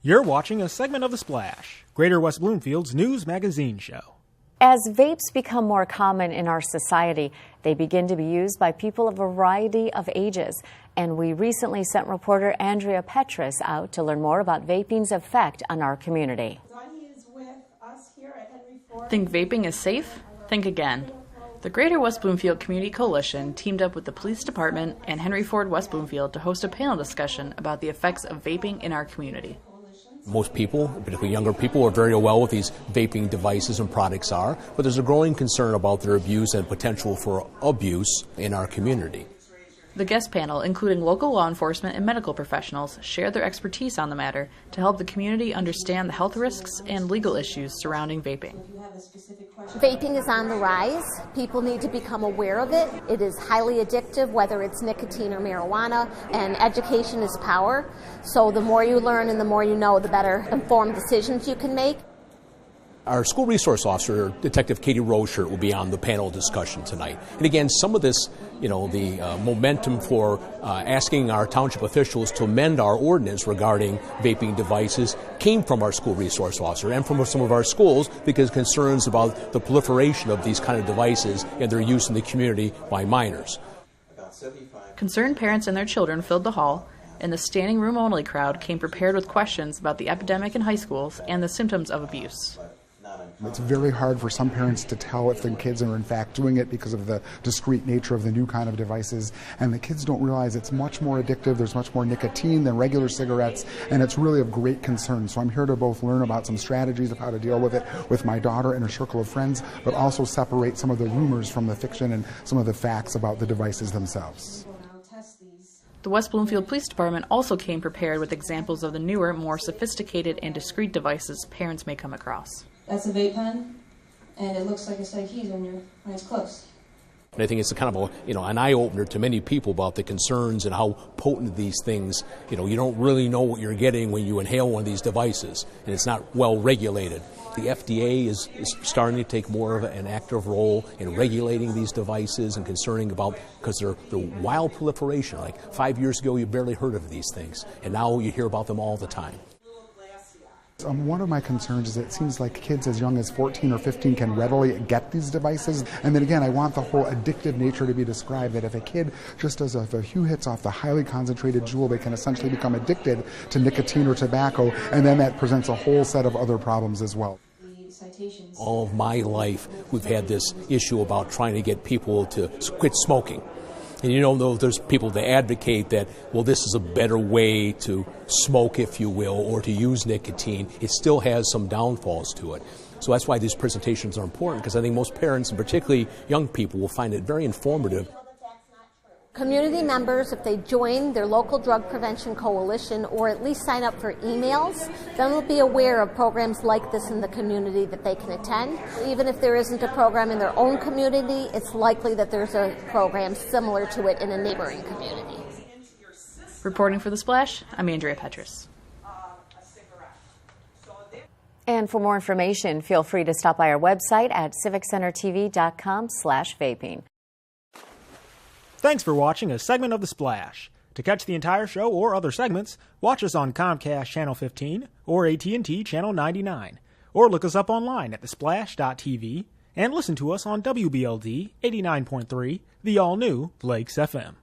You're watching a segment of The Splash, Greater West Bloomfield's news magazine show. As vapes become more common in our society, they begin to be used by people of a variety of ages. And we recently sent reporter Andrea Petres out to learn more about vaping's effect on our community. Think vaping is safe? Think again. The Greater West Bloomfield Community Coalition teamed up with the Police Department and Henry Ford West Bloomfield to host a panel discussion about the effects of vaping in our community. Most people, particularly younger people, are very well what these vaping devices and products are, but there's a growing concern about their abuse and potential for abuse in our community. The guest panel, including local law enforcement and medical professionals, shared their expertise on the matter to help the community understand the health risks and legal issues surrounding vaping. Vaping is on the rise. People need to become aware of it. It is highly addictive, whether it's nicotine or marijuana, and education is power. So the more you learn and the more you know, the better informed decisions you can make. Our school resource officer, Detective Katie Rocher, will be on the panel discussion tonight. And again, some of this, the momentum for asking our township officials to amend our ordinance regarding vaping devices came from our school resource officer and from some of our schools because concerns about the proliferation of these kind of devices and their use in the community by minors. Concerned parents and their children filled the hall, and the standing room only crowd came prepared with questions about the epidemic in high schools and the symptoms of abuse. It's very hard for some parents to tell if their kids are in fact doing it because of the discreet nature of the new kind of devices, and the kids don't realize it's much more addictive. There's much more nicotine than regular cigarettes, and it's really of great concern. So I'm here to both learn about some strategies of how to deal with it with my daughter and her circle of friends, but also separate some of the rumors from the fiction and some of the facts about the devices themselves. The West Bloomfield Police Department also came prepared with examples of the newer, more sophisticated and discreet devices parents may come across. That's a vape pen, and it looks like a set of keys when it's close. And I think it's a kind of an eye-opener to many people about the concerns and how potent these things, you don't really know what you're getting when you inhale one of these devices, and it's not well regulated. The FDA is starting to take more of an active role in regulating these devices and concerning about, because they're wild proliferation. Like 5 years ago, you barely heard of these things, and now you hear about them all the time. One of my concerns is it seems like kids as young as 14 or 15 can readily get these devices. And then again, I want the whole addictive nature to be described, that if a kid just does a few hits off the highly concentrated jewel, they can essentially become addicted to nicotine or tobacco, and then that presents a whole set of other problems as well. All of my life, we've had this issue about trying to get people to quit smoking. And though there's people that advocate that, well, this is a better way to smoke, if you will, or to use nicotine, it still has some downfalls to it. So that's why these presentations are important, because I think most parents, and particularly young people, will find it very informative. Community members, if they join their local drug prevention coalition or at least sign up for emails, then they'll be aware of programs like this in the community that they can attend. Even if there isn't a program in their own community, it's likely that there's a program similar to it in a neighboring community. Reporting for The Splash, I'm Andrea Petres. And for more information, feel free to stop by our website at civiccentertv.com/vaping. Thanks for watching a segment of The Splash. To catch the entire show or other segments, watch us on Comcast Channel 15 or AT&T Channel 99. Or look us up online at thesplash.tv and listen to us on WBLD 89.3, the all-new Lakes FM.